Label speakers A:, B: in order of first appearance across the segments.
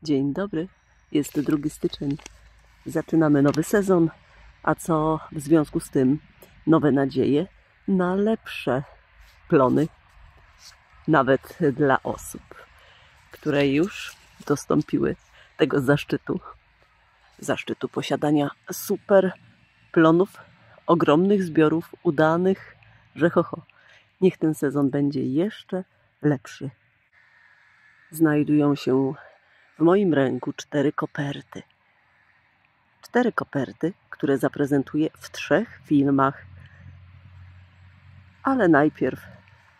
A: Dzień dobry, jest 2 styczeń. Zaczynamy nowy sezon, a co w związku z tym nowe nadzieje na lepsze plony, nawet dla osób, które już dostąpiły tego zaszczytu posiadania super plonów, ogromnych zbiorów, udanych, że niech ten sezon będzie jeszcze lepszy. Znajdują się w moim ręku 4 koperty. 4 koperty, które zaprezentuję w 3 filmach. Ale najpierw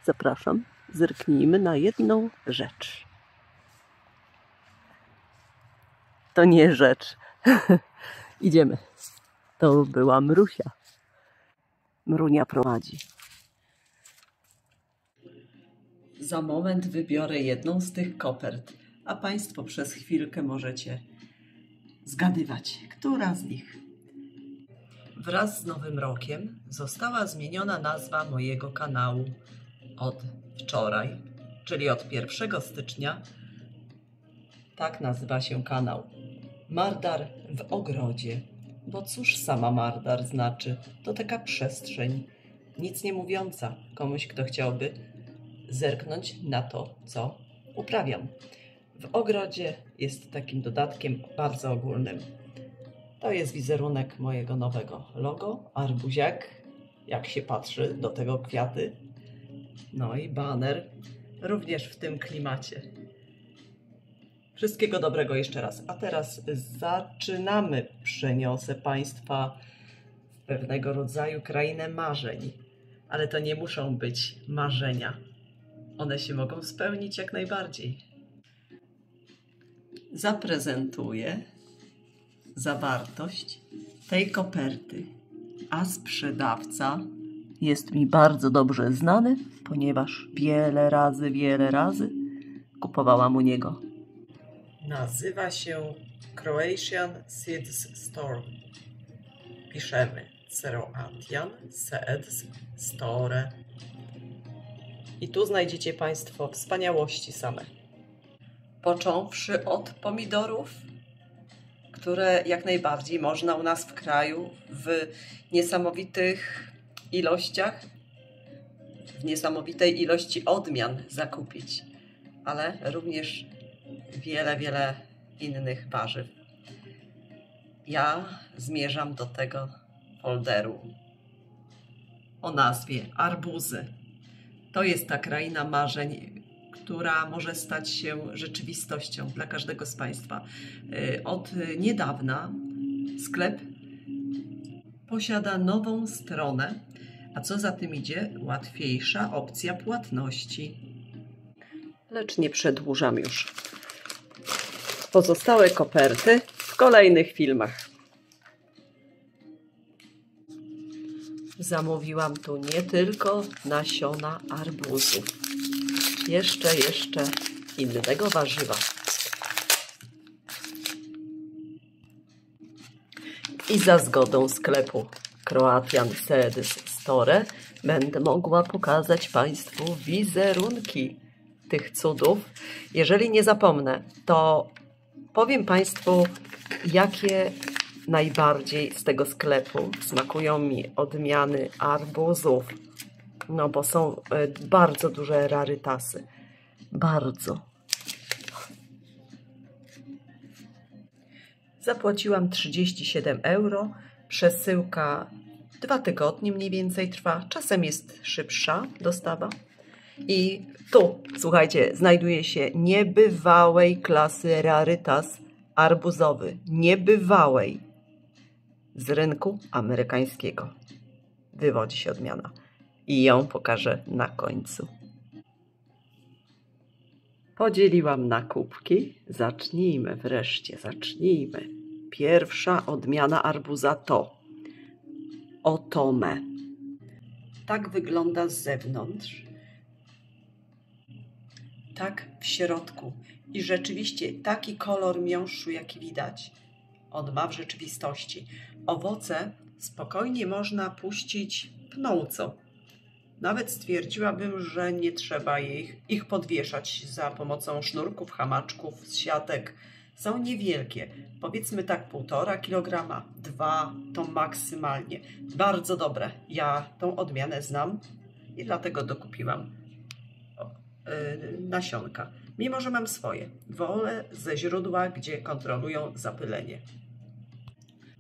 A: zapraszam, zerknijmy na jedną rzecz. To nie rzecz. Idziemy. To była Mrusia. Mrunia prowadzi. Za moment wybiorę jedną z tych kopert, a Państwo przez chwilkę możecie zgadywać, która z nich. Wraz z Nowym Rokiem została zmieniona nazwa mojego kanału od wczoraj, czyli od 1 stycznia. Tak nazywa się kanał Mardar w ogrodzie. Bo cóż sama Mardar znaczy? To taka przestrzeń, nic nie mówiąca komuś, kto chciałby zerknąć na to, co uprawiam. W ogrodzie jest takim dodatkiem bardzo ogólnym. To jest wizerunek mojego nowego logo, arbuziak, jak się patrzy do tego kwiaty. No i baner, również w tym klimacie. Wszystkiego dobrego jeszcze raz. A teraz zaczynamy. Przeniosę Państwa w pewnego rodzaju krainę marzeń. Ale to nie muszą być marzenia. One się mogą spełnić jak najbardziej. Zaprezentuję zawartość tej koperty, a sprzedawca jest mi bardzo dobrze znany, ponieważ wiele razy kupowałam u niego. Nazywa się Croatian Seeds Store. Piszemy Croatian Seeds Store. I tu znajdziecie Państwo wspaniałości same. Począwszy od pomidorów, które jak najbardziej można u nas w kraju w niesamowitych ilościach, w niesamowitej ilości odmian zakupić, ale również wiele innych warzyw. Ja zmierzam do tego folderu o nazwie arbuzy. To jest ta kraina marzeń, która może stać się rzeczywistością dla każdego z Państwa. Od niedawna sklep posiada nową stronę, a co za tym idzie, łatwiejsza opcja płatności. Lecz nie przedłużam już. Pozostałe koperty w kolejnych filmach. Zamówiłam tu nie tylko nasiona arbuzów. Jeszcze innego warzywa. I za zgodą sklepu Croatian Seeds Store będę mogła pokazać Państwu wizerunki tych cudów. Jeżeli nie zapomnę, to powiem Państwu, jakie najbardziej z tego sklepu smakują mi odmiany arbuzów. No bo są bardzo duże rarytasy. Bardzo. Zapłaciłam 37 €. Przesyłka 2 tygodnie mniej więcej trwa. Czasem jest szybsza dostawa. I tu, słuchajcie, znajduje się niebywałej klasy rarytas arbuzowy. Niebywałej. Z rynku amerykańskiego wywodzi się odmiana. I ją pokażę na końcu. Podzieliłam na kubki. Zacznijmy wreszcie. Pierwsza odmiana arbuza to Otome. Tak wygląda z zewnątrz. Tak w środku. I rzeczywiście taki kolor miąższu, jaki widać, on ma w rzeczywistości. Owoce spokojnie można puścić pnąco. Nawet stwierdziłabym, że nie trzeba ich podwieszać za pomocą sznurków, hamaczków, siatek. Są niewielkie, powiedzmy tak 1,5 kg, 2 to maksymalnie. Bardzo dobre. Ja tą odmianę znam i dlatego dokupiłam nasionka. Mimo że mam swoje, wolę ze źródła, gdzie kontrolują zapylenie.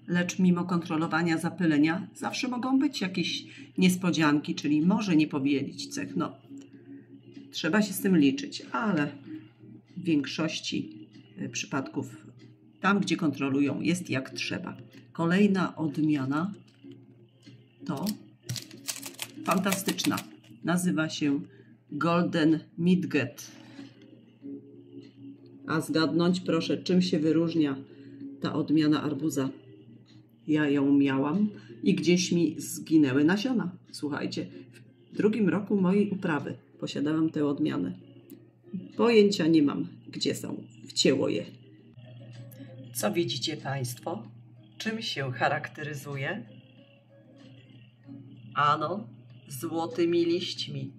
A: Lecz mimo kontrolowania zapylenia zawsze mogą być jakieś niespodzianki, czyli może nie powielić cech. No, trzeba się z tym liczyć, ale w większości przypadków tam, gdzie kontrolują, jest jak trzeba. Kolejna odmiana to fantastyczna. Nazywa się Golden Midget. A zgadnąć proszę, czym się wyróżnia ta odmiana arbuza. Ja ją miałam i gdzieś mi zginęły nasiona. Słuchajcie, w 2. roku mojej uprawy posiadałam tę odmianę. Pojęcia nie mam, gdzie są. Wcięło je. Co widzicie Państwo? Czym się charakteryzuje? Ano, złotymi liśćmi.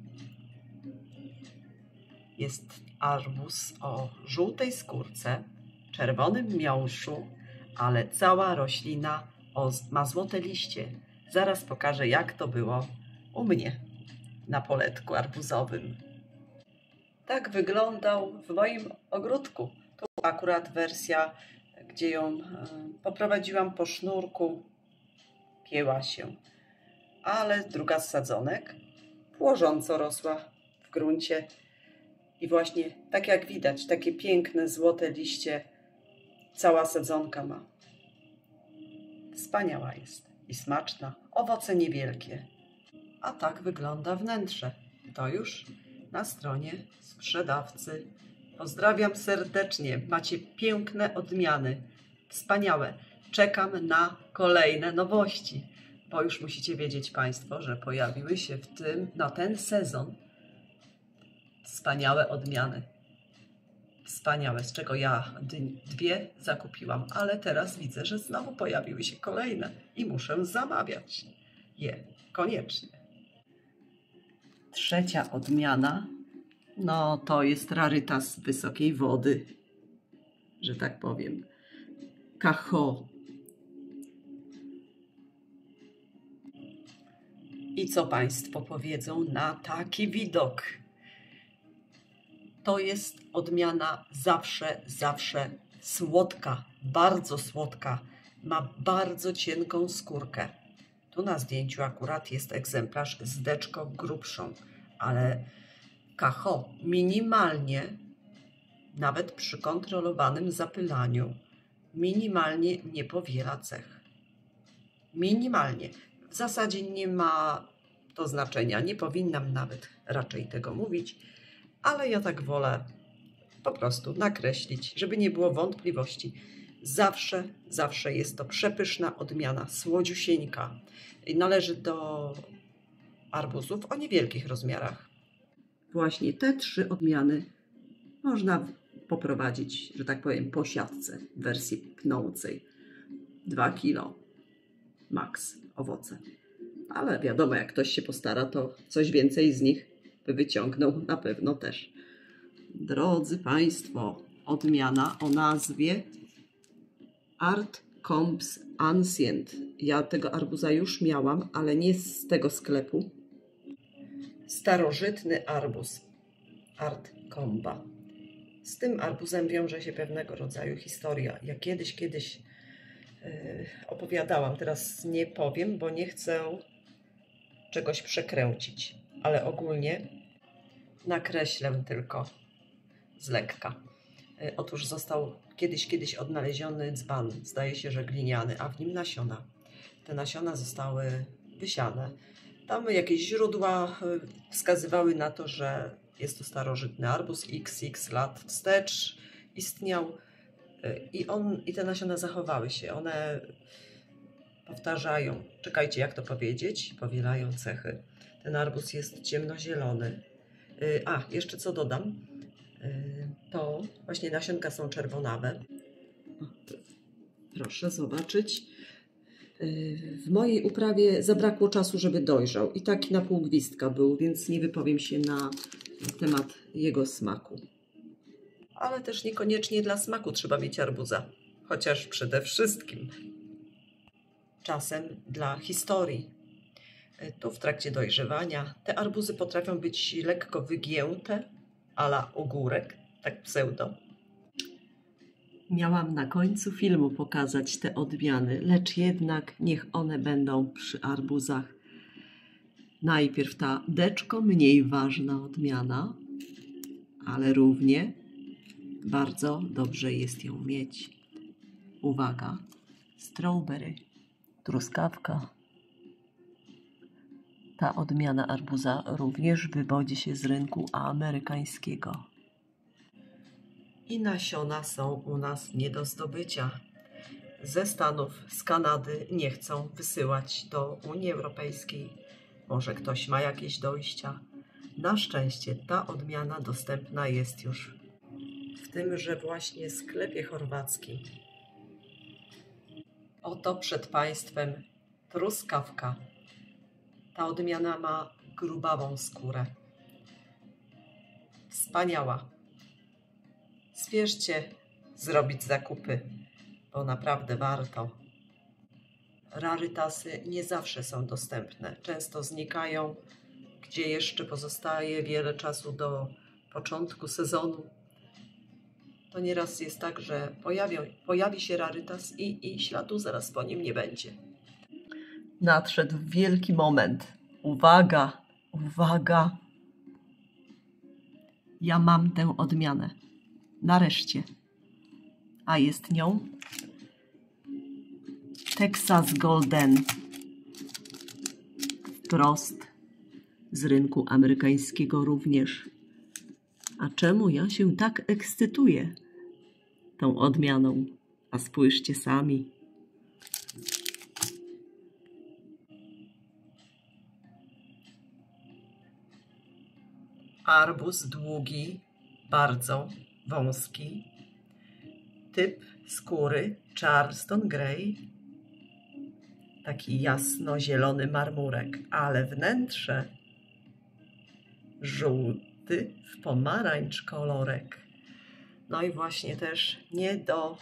A: Jest arbuz o żółtej skórce, czerwonym miąższu, ale cała roślina ma złote liście. Zaraz pokażę, jak to było u mnie na poletku arbuzowym. Tak wyglądał w moim ogródku. Tu akurat wersja, gdzie ją poprowadziłam po sznurku, pięła się. Ale druga z sadzonek płożąco rosła w gruncie. I właśnie tak jak widać, takie piękne, złote liście cała sadzonka ma. Wspaniała jest i smaczna, owoce niewielkie. A tak wygląda wnętrze. To już na stronie sprzedawcy. Pozdrawiam serdecznie, macie piękne odmiany, wspaniałe. Czekam na kolejne nowości, bo już musicie wiedzieć Państwo, że pojawiły się na ten sezon wspaniałe odmiany. Wspaniałe, z czego ja 2 zakupiłam, ale teraz widzę, że znowu pojawiły się kolejne i muszę zamawiać je koniecznie. 3. odmiana, no to jest rarytas wysokiej wody, że tak powiem. Cajot. I co Państwo powiedzą na taki widok? To jest odmiana zawsze słodka, bardzo słodka. Ma bardzo cienką skórkę. Tu na zdjęciu akurat jest egzemplarz z deczką grubszą, ale Cajot minimalnie, nawet przy kontrolowanym zapylaniu, minimalnie nie powiela cech. Minimalnie. W zasadzie nie ma to znaczenia, nie powinnam nawet raczej tego mówić, ale ja tak wolę po prostu nakreślić, żeby nie było wątpliwości. Zawsze jest to przepyszna odmiana, słodziusieńka. Należy do arbuzów o niewielkich rozmiarach. Właśnie te 3 odmiany można poprowadzić, że tak powiem, po siatce w wersji pnącej. 2 kilo maks owoce. Ale wiadomo, jak ktoś się postara, to coś więcej z nich by wyciągnął na pewno też. Drodzy Państwo, odmiana o nazwie Art Combs Ancient. Ja tego arbuza już miałam, ale nie z tego sklepu. Starożytny arbuz Art Comba. Z tym arbuzem wiąże się pewnego rodzaju historia. Ja kiedyś opowiadałam, teraz nie powiem, bo nie chcę czegoś przekręcić, ale ogólnie nakreślę tylko z lekka. Otóż został kiedyś odnaleziony dzban, zdaje się, że gliniany, a w nim nasiona. Te nasiona zostały wysiane. Tam jakieś źródła wskazywały na to, że jest to starożytny arbuz, XX lat wstecz istniał i te nasiona zachowały się. One powtarzają, czekajcie, jak to powiedzieć, powielają cechy. Ten arbuz jest ciemnozielony. A, jeszcze co dodam, to właśnie nasionka są czerwonawe. Proszę zobaczyć. W mojej uprawie zabrakło czasu, żeby dojrzał i taki na pół gwizdka był, więc nie wypowiem się na temat jego smaku. ale też niekoniecznie dla smaku trzeba mieć arbuza, chociaż przede wszystkim czasem dla historii. Tu w trakcie dojrzewania te arbuzy potrafią być lekko wygięte, a la ogórek, tak pseudo. Miałam na końcu filmu pokazać te odmiany, lecz jednak niech one będą przy arbuzach. Najpierw ta deczko mniej ważna odmiana, ale równie bardzo dobrze jest ją mieć. Uwaga, strawberry, truskawka. Ta odmiana arbuza również wywodzi się z rynku amerykańskiego. I nasiona są u nas nie do zdobycia. Ze Stanów, z Kanady nie chcą wysyłać do Unii Europejskiej. Może ktoś ma jakieś dojścia. Na szczęście ta odmiana dostępna jest już w tymże właśnie sklepie chorwackim. Oto przed Państwem truskawka. Ta odmiana ma grubawą skórę. Wspaniała. Spieszcie zrobić zakupy, bo naprawdę warto. Rarytasy nie zawsze są dostępne. Często znikają, gdzie jeszcze pozostaje wiele czasu do początku sezonu. To nieraz jest tak, że pojawi się rarytas i śladu zaraz po nim nie będzie. Nadszedł wielki moment. Uwaga, uwaga. Ja mam tę odmianę. Nareszcie. A jest nią Texas Golden. Wprost z rynku amerykańskiego również. A czemu ja się tak ekscytuję tą odmianą? A spójrzcie sami. Arbuz długi, bardzo wąski. Typ skóry Charleston Grey. Taki jasno-zielony marmurek, ale wnętrze żółty w pomarańcz kolorek. No i właśnie też nie do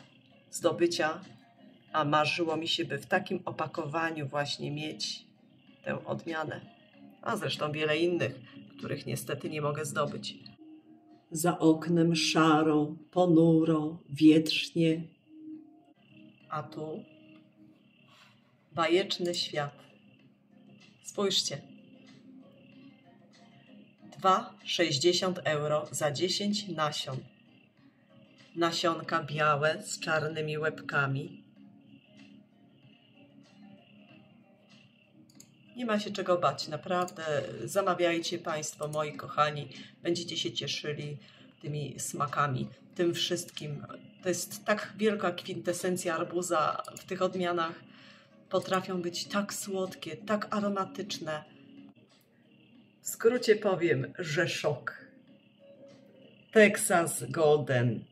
A: zdobycia, a marzyło mi się, by w takim opakowaniu właśnie mieć tę odmianę. A zresztą wiele innych, których niestety nie mogę zdobyć. Za oknem szaro, ponuro, wietrznie. A tu bajeczny świat. Spójrzcie. 2,60 € za 10 nasion. Nasionka białe z czarnymi łebkami. Nie ma się czego bać, naprawdę. Zamawiajcie Państwo, moi kochani. Będziecie się cieszyli tymi smakami, tym wszystkim. To jest tak wielka kwintesencja arbuza w tych odmianach. Potrafią być tak słodkie, tak aromatyczne. W skrócie powiem, że szok. Texas Golden.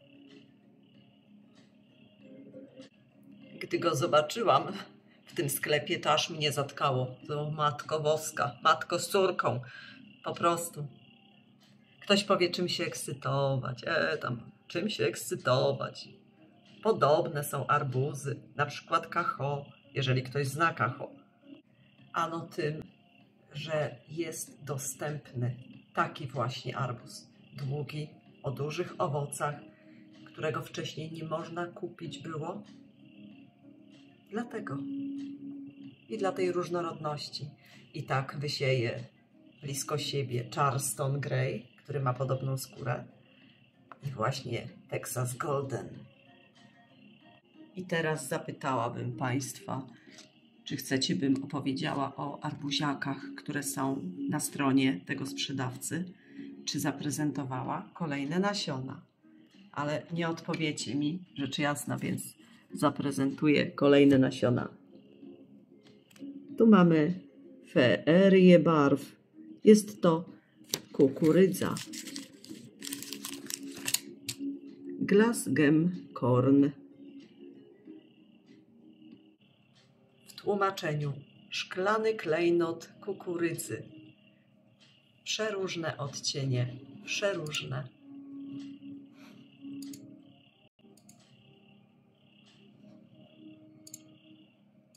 A: Gdy go zobaczyłam w tym sklepie, to aż mnie zatkało. To Matko Boska, matko z córką. Po prostu. Ktoś powie, czym się ekscytować. Czym się ekscytować. Podobne są arbuzy, na przykład kacho, jeżeli ktoś zna kacho. Ano tym, że jest dostępny taki właśnie arbuz. Długi, o dużych owocach, którego wcześniej nie można kupić było. Dlatego i dla tej różnorodności. I tak wysieje blisko siebie Charleston Grey, który ma podobną skórę, i właśnie Texas Golden. I teraz zapytałabym Państwa, czy chcecie, bym opowiedziała o arbuziakach, które są na stronie tego sprzedawcy, czy zaprezentowała kolejne nasiona. Ale nie odpowiecie mi, rzecz jasna, więc zaprezentuję kolejne nasiona. Tu mamy feerię barw. Jest to kukurydza. Glasgem corn. W tłumaczeniu szklany klejnot kukurydzy. Przeróżne odcienie, przeróżne.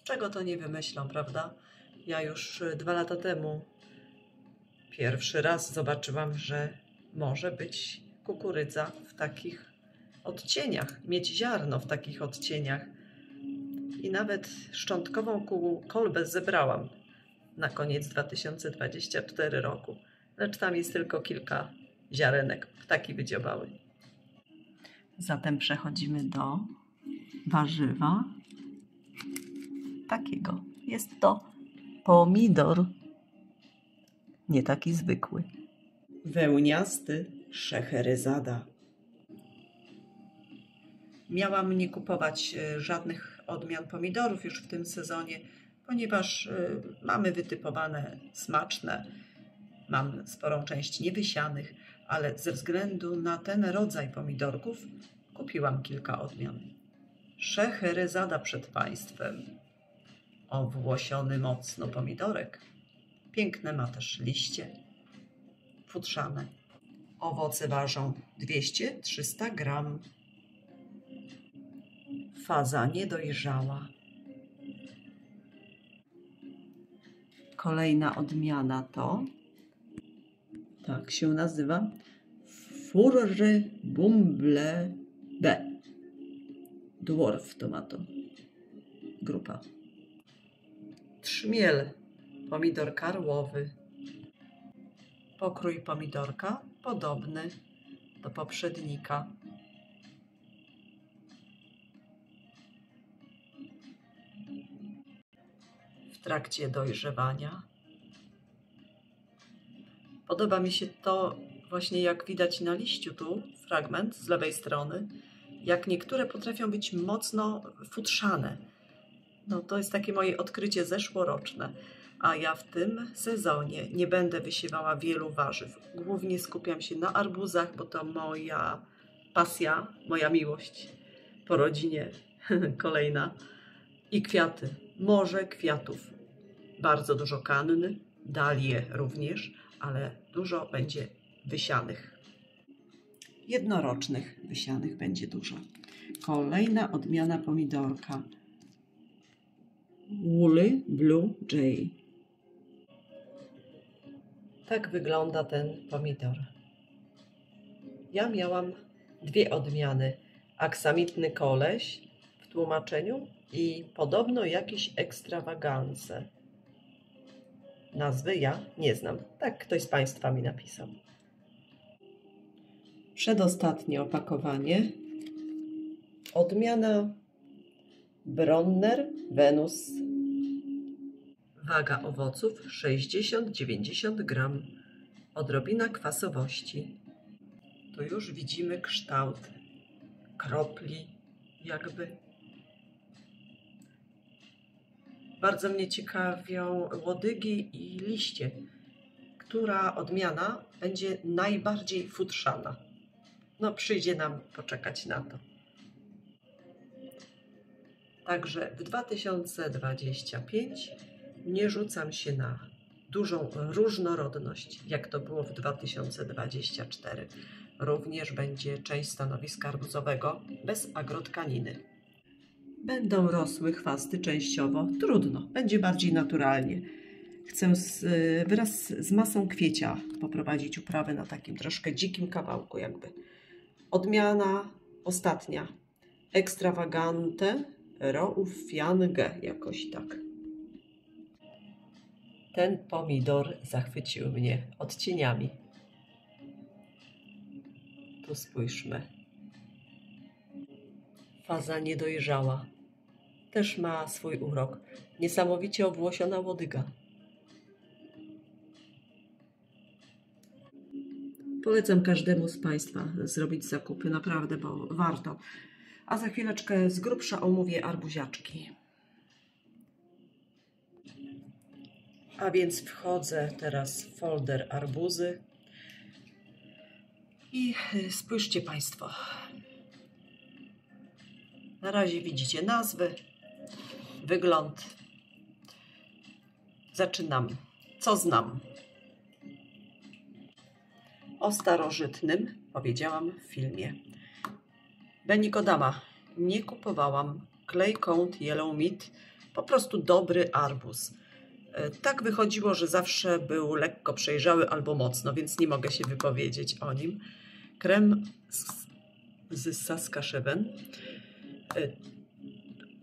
A: Czego to nie wymyślą, prawda? Ja już 2 lata temu pierwszy raz zobaczyłam, że może być kukurydza w takich odcieniach, mieć ziarno w takich odcieniach. I nawet szczątkową kolbę zebrałam na koniec 2024 roku. Lecz tam jest tylko kilka ziarenek. Ptaki wydziobały. Zatem przechodzimy do warzywa takiego. Jest to pomidor. Nie taki zwykły. Wełniasty Szeheryzada. Miałam nie kupować żadnych odmian pomidorów już w tym sezonie, ponieważ mamy wytypowane smaczne, mam sporą część niewysianych, ale ze względu na ten rodzaj pomidorków kupiłam kilka odmian. Szeheryzada przed Państwem. Owłosiony mocno pomidorek. Piękne ma też liście, futrzane. Owoce ważą 200-300 gram. Faza niedojrzała. Kolejna odmiana to, tak się nazywa, Furry Bumble B. Dwarf tomato. Grupa. Trzmiel. Pomidor karłowy. Pokrój pomidorka podobny do poprzednika. W trakcie dojrzewania. Podoba mi się to właśnie, jak widać na liściu tu, fragment z lewej strony, jak niektóre potrafią być mocno futrzane. No to jest takie moje odkrycie zeszłoroczne. A ja w tym sezonie nie będę wysiewała wielu warzyw. Głównie skupiam się na arbuzach, bo to moja pasja, moja miłość po rodzinie kolejna. I kwiaty, morze kwiatów. Bardzo dużo kanny, dalie również, ale dużo będzie wysianych. Jednorocznych wysianych będzie dużo. Kolejna odmiana pomidorka. Woolly Blue Jay. Tak wygląda ten pomidor. Ja miałam 2 odmiany. Aksamitny koleś w tłumaczeniu i podobno jakiś ekstrawagance. Nazwy ja nie znam. Tak ktoś z Państwa mi napisał. Przedostatnie opakowanie. Odmiana Bronner Venus. Waga owoców 60-90 gram. Odrobina kwasowości. Tu już widzimy kształt kropli jakby. Bardzo mnie ciekawią łodygi i liście. Która odmiana będzie najbardziej futrzana? No przyjdzie nam poczekać na to. Także w 2025 nie rzucam się na dużą różnorodność, jak to było w 2024. Również będzie część stanowiska arbuzowego bez agrotkaniny. Będą rosły chwasty częściowo. Trudno, będzie bardziej naturalnie. Chcę wraz z masą kwiecia poprowadzić uprawę na takim troszkę dzikim kawałku jakby. Odmiana ostatnia. Ekstrawagante Rouffiange, jakoś tak. Ten pomidor zachwycił mnie odcieniami. Tu spójrzmy. Faza niedojrzała. Też ma swój urok. Niesamowicie owłosiona łodyga. Polecam każdemu z Państwa zrobić zakupy, naprawdę, bo warto. A za chwileczkę z grubsza omówię arbuziaczki. A więc wchodzę teraz w folder arbuzy. I spójrzcie Państwo. Na razie widzicie nazwy, wygląd. Zaczynam. Co znam? O starożytnym powiedziałam w filmie. Benikodama nie kupowałam. Clay Count Yellow Meat Po prostu dobry arbuz. Tak wychodziło, że zawsze był lekko przejrzały albo mocno, więc nie mogę się wypowiedzieć o nim. Krem z Saskatchewan.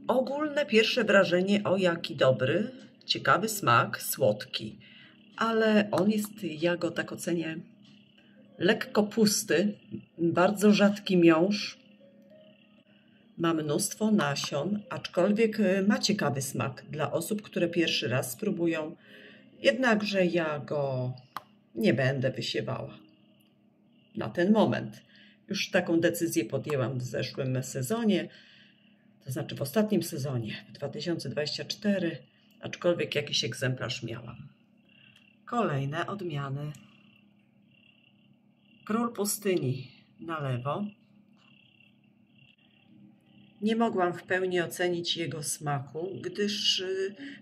A: Ogólne pierwsze wrażenie, o jaki dobry, ciekawy smak, słodki, ale on jest, ja go tak ocenię, lekko pusty, bardzo rzadki miąższ, ma mnóstwo nasion, aczkolwiek ma ciekawy smak dla osób, które pierwszy raz spróbują, jednakże ja go nie będę wysiewała na ten moment. Już taką decyzję podjęłam w zeszłym sezonie, to znaczy w ostatnim sezonie, w 2024, aczkolwiek jakiś egzemplarz miałam. Kolejne odmiany. Król Pustyni na lewo. Nie mogłam w pełni ocenić jego smaku, gdyż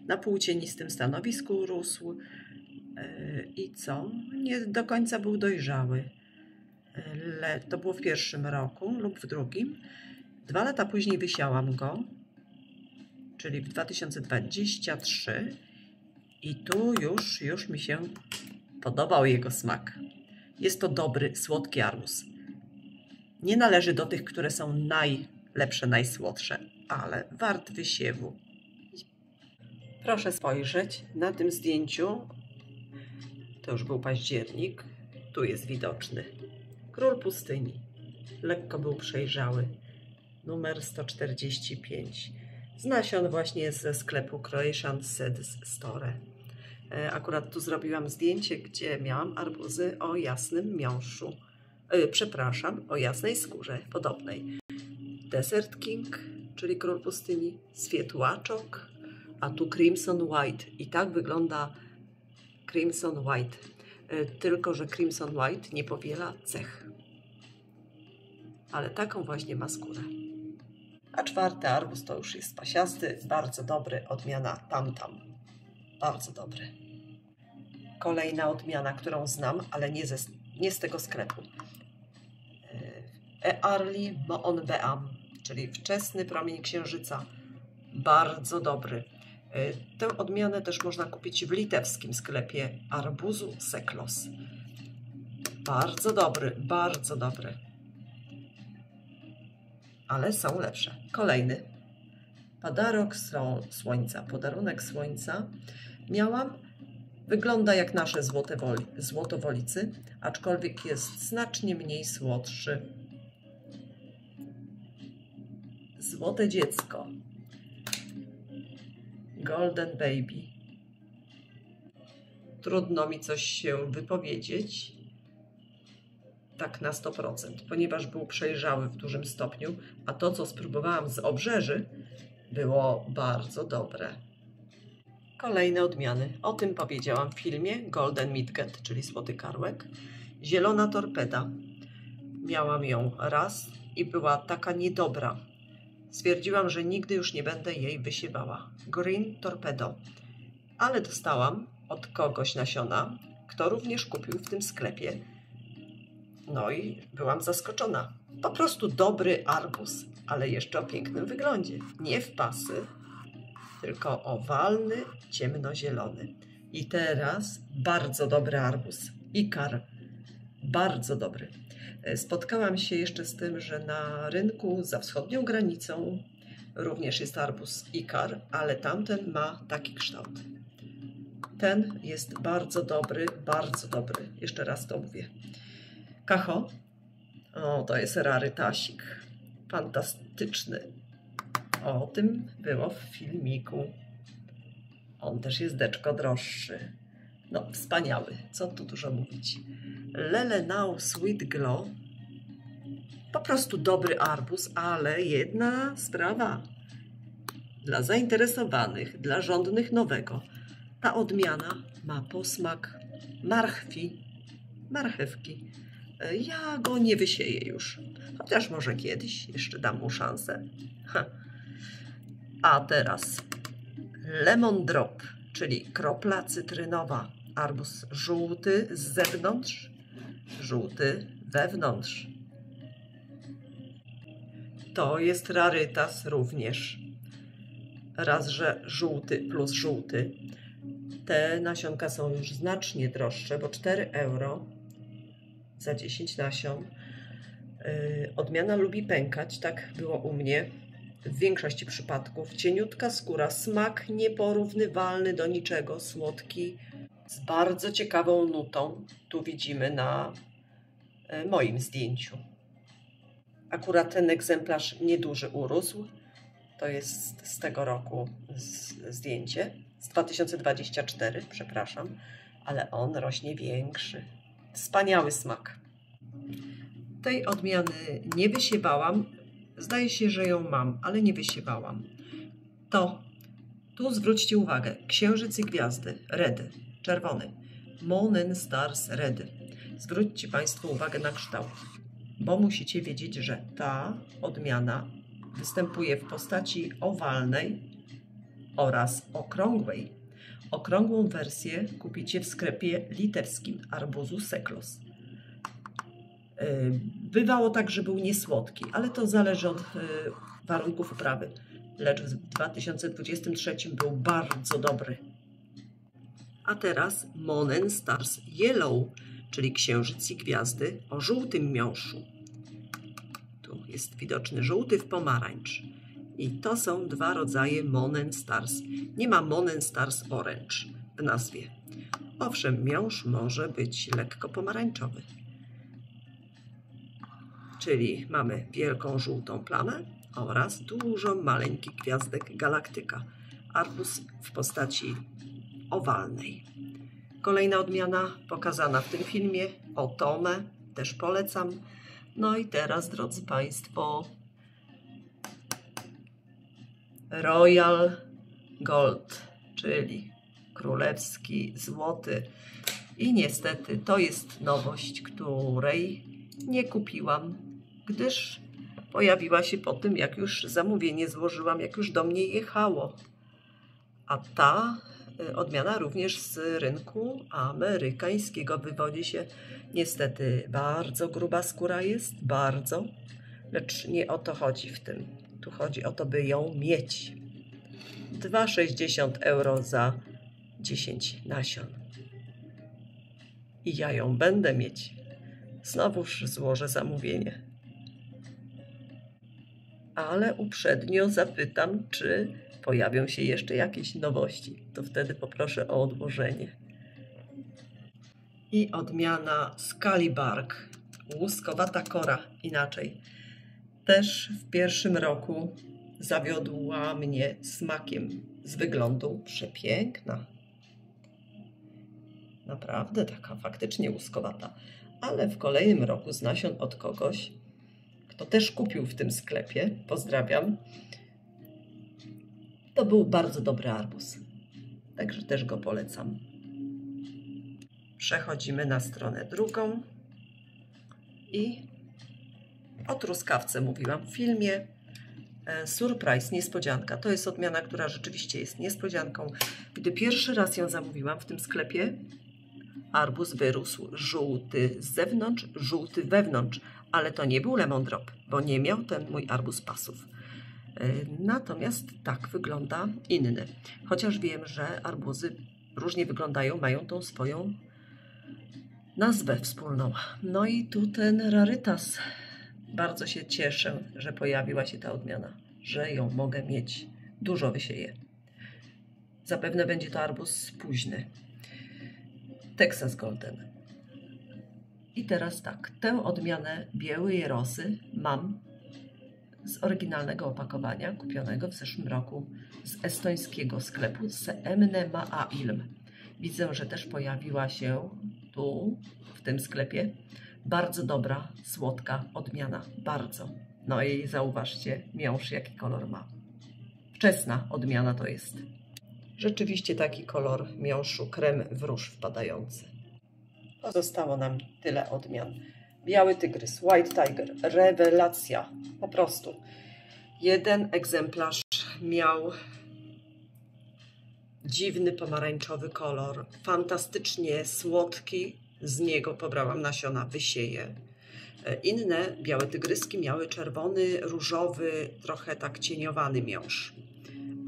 A: na półcienistym stanowisku rósł i co? Nie do końca był dojrzały. To było w pierwszym roku lub w drugim. 2 lata później wysiałam go, czyli w 2023 i tu już mi się podobał jego smak. Jest to dobry, słodki arbuz. Nie należy do tych, które są najlepsze, najsłodsze, ale wart wysiewu. Proszę spojrzeć na tym zdjęciu, to już był październik, tu jest widoczny. Król Pustyni, lekko był przejrzały, numer 145. Z nasion właśnie ze sklepu Croatian Seeds Store. Akurat tu zrobiłam zdjęcie, gdzie miałam arbuzy o jasnym miąższu. O jasnej skórze, podobnej. Desert King, czyli Król Pustyni, Światłaczok, a tu Crimson White. I tak wygląda Crimson White. Tylko że Crimson White nie powiela cech. Ale taką właśnie ma skórę. A 4. arbuz to już jest pasiasty, bardzo dobry, odmiana Tam-Tam. Bardzo dobry. Kolejna odmiana, którą znam, ale nie z tego sklepu. Early Moon Beam, czyli wczesny promień księżyca. Bardzo dobry. Tę odmianę też można kupić w litewskim sklepie arbuzu Seklos. Bardzo dobry, bardzo dobry. Ale są lepsze. Kolejny. Podarunek słońca. Miałam. Wygląda jak nasze złotowolicy, aczkolwiek jest znacznie mniej słodszy. Złote dziecko. Golden Baby. Trudno mi coś się wypowiedzieć tak na 100%, ponieważ był przejrzały w dużym stopniu, a to, co spróbowałam z obrzeży, było bardzo dobre. Kolejne odmiany. O tym powiedziałam w filmie Golden Midget, czyli Złoty Karłek. Zielona Torpeda. Miałam ją raz i była taka niedobra. Stwierdziłam, że nigdy już nie będę jej wysiewała. Green Torpedo. Ale dostałam od kogoś nasiona, kto również kupił w tym sklepie. No i byłam zaskoczona. Po prostu dobry arbuz, ale jeszcze o pięknym wyglądzie. Nie w pasy, tylko owalny, ciemnozielony. I teraz bardzo dobry arbuz. Ikar. Bardzo dobry. Spotkałam się jeszcze z tym, że na rynku za wschodnią granicą również jest arbuz Ikar, ale tamten ma taki kształt. Ten jest bardzo dobry, bardzo dobry. Jeszcze raz to mówię. Kacho. O, to jest rarytasik. Fantastyczny. O tym było w filmiku. On też jest deczko droższy. No, wspaniały. Co tu dużo mówić. Lele Now Sweet Glow. Po prostu dobry arbuz, ale jedna sprawa. Dla zainteresowanych, dla żądnych nowego. Ta odmiana ma posmak marchewki. Ja go nie wysieję już. Chociaż może kiedyś jeszcze dam mu szansę. A teraz Lemon Drop, czyli kropla cytrynowa. Arbuz żółty z zewnątrz, żółty wewnątrz. To jest rarytas również. raz, że żółty plus żółty. Te nasionka są już znacznie droższe, bo 4 euro za 10 nasion. Odmiana lubi pękać, tak było u mnie w większości przypadków. Cieniutka skóra, smak nieporównywalny do niczego, słodki, z bardzo ciekawą nutą. Tu widzimy na moim zdjęciu. Akurat ten egzemplarz nieduży urósł. To jest z tego roku zdjęcie, z 2024, przepraszam, ale on rośnie większy. Wspaniały smak. Tej odmiany nie wysiewałam. Zdaje się, że ją mam, ale nie wysiewałam. Tu zwróćcie uwagę, księżyc i gwiazdy, red, czerwony, Moon and Stars red. Zwróćcie Państwo uwagę na kształt, bo musicie wiedzieć, że ta odmiana występuje w postaci owalnej oraz okrągłej. Okrągłą wersję kupicie w sklepie litewskim arbuzu Seklos. Bywało tak, że był niesłodki, ale to zależy od warunków uprawy. Lecz w 2023 był bardzo dobry. A teraz Moon and Stars Yellow, czyli księżyc i gwiazdy o żółtym miąższu. Tu jest widoczny żółty w pomarańcz. I to są dwa rodzaje Moon and Stars. Nie ma Moon and Stars Orange w nazwie. Owszem, miąższ może być lekko pomarańczowy. Czyli mamy wielką żółtą plamę oraz dużo maleńkich gwiazdek galaktyka. Arbuz w postaci owalnej. Kolejna odmiana pokazana w tym filmie, Otome, też polecam. No i teraz, drodzy Państwo, Royal Gold, czyli królewski złoty. I niestety to jest nowość, której nie kupiłam, gdyż pojawiła się po tym, jak już zamówienie złożyłam, jak już do mnie jechało. A ta odmiana również z rynku amerykańskiego wywodzi się. Niestety bardzo gruba skóra jest, bardzo, lecz nie o to chodzi w tym. Tu chodzi o to, by ją mieć. 2,60 euro za 10 nasion. I ja ją będę mieć. Znowuż złożę zamówienie. Ale uprzednio zapytam, czy pojawią się jeszcze jakieś nowości. To wtedy poproszę o odłożenie. I odmiana Scalibark, łuskowata kora, inaczej. Też w pierwszym roku zawiodła mnie smakiem. Z wyglądu przepiękna. Naprawdę taka faktycznie łuskowata. Ale w kolejnym roku z nasion od kogoś, kto też kupił w tym sklepie, pozdrawiam, to był bardzo dobry arbuz. Także też go polecam. Przechodzimy na stronę drugą i o truskawce mówiłam w filmie. Surprise, niespodzianka. To jest odmiana, która rzeczywiście jest niespodzianką. Gdy pierwszy raz ją zamówiłam w tym sklepie, arbuz wyrósł żółty z zewnątrz, żółty wewnątrz, ale to nie był lemon drop, bo nie miał ten mój arbuz pasów. Natomiast tak wygląda inny. Chociaż wiem, że arbuzy różnie wyglądają, mają tą swoją nazwę wspólną. No i tu ten rarytas. Bardzo się cieszę, że pojawiła się ta odmiana, że ją mogę mieć. Dużo wysieję. Zapewne będzie to arbuz późny. Texas Golden. I teraz tak, tę odmianę białej rosy mam z oryginalnego opakowania, kupionego w zeszłym roku z estońskiego sklepu Seemne Maailm. Widzę, że też pojawiła się tu, w tym sklepie, bardzo dobra, słodka odmiana. Bardzo. No i zauważcie, miąższ jaki kolor ma. Wczesna odmiana to jest. Rzeczywiście taki kolor miąższu, krem w róż wpadający. Pozostało nam tyle odmian. Biały tygrys, White Tiger, rewelacja. Po prostu. Jeden egzemplarz miał dziwny pomarańczowy kolor. Fantastycznie słodki. Z niego pobrałam nasiona, wysieję. Inne białe tygryski miały czerwony, różowy, trochę tak cieniowany miąższ.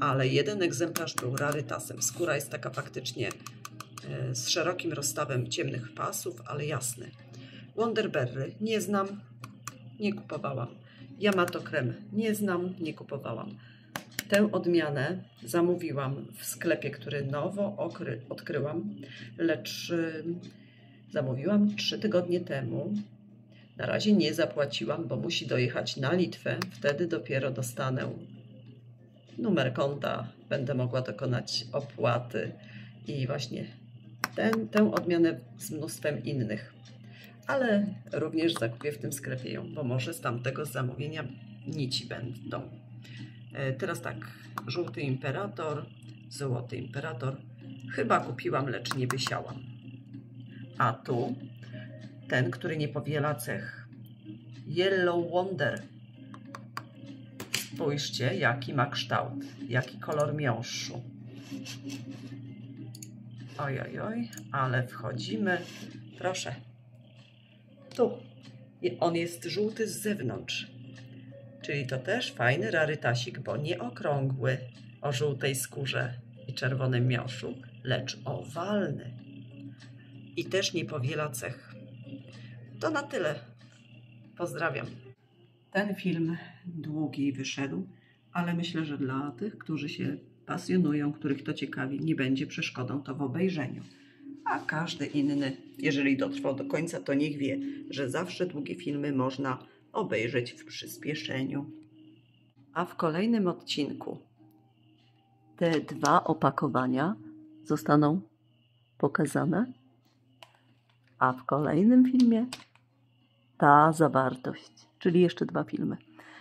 A: ale jeden egzemplarz był rarytasem. Skóra jest taka faktycznie z szerokim rozstawem ciemnych pasów, ale jasny. Wonderberry nie znam, nie kupowałam. Yamato Creme nie znam, nie kupowałam. Tę odmianę zamówiłam w sklepie, który nowo odkryłam, lecz zamówiłam 3 tygodnie temu. Na razie nie zapłaciłam, bo musi dojechać na Litwę. Wtedy dopiero dostanę numer konta, będę mogła dokonać opłaty i właśnie tę odmianę z mnóstwem innych. Ale również zakupię w tym sklepie ją, bo może z tamtego zamówienia nici będą. Teraz tak, żółty imperator, złoty imperator. Chyba kupiłam, lecz nie wysiałam. A tu ten, który nie powiela cech. Yellow Wonder. Spójrzcie, jaki ma kształt, jaki kolor miąższu. Oj, oj, oj, ale wchodzimy. Proszę. Tu. I on jest żółty z zewnątrz. Czyli to też fajny rarytasik, bo nie okrągły, o żółtej skórze i czerwonym miąższu, lecz owalny. I też nie powiela cech. To na tyle. Pozdrawiam. Ten film długi wyszedł, ale myślę, że dla tych, którzy się pasjonują, których to ciekawi, nie będzie przeszkodą to w obejrzeniu. A każdy inny, jeżeli dotrwał do końca, to niech wie, że zawsze długie filmy można obejrzeć w przyspieszeniu. A w kolejnym odcinku te 2 opakowania zostaną pokazane, a w kolejnym filmie ta zawartość, czyli jeszcze 2 filmy.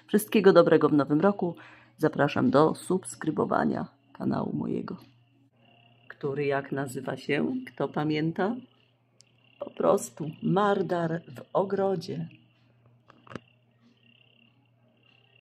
A: Wszystkiego dobrego w nowym roku. Zapraszam do subskrybowania kanału mojego, który jak nazywa się, kto pamięta? Po prostu Mardar w ogrodzie.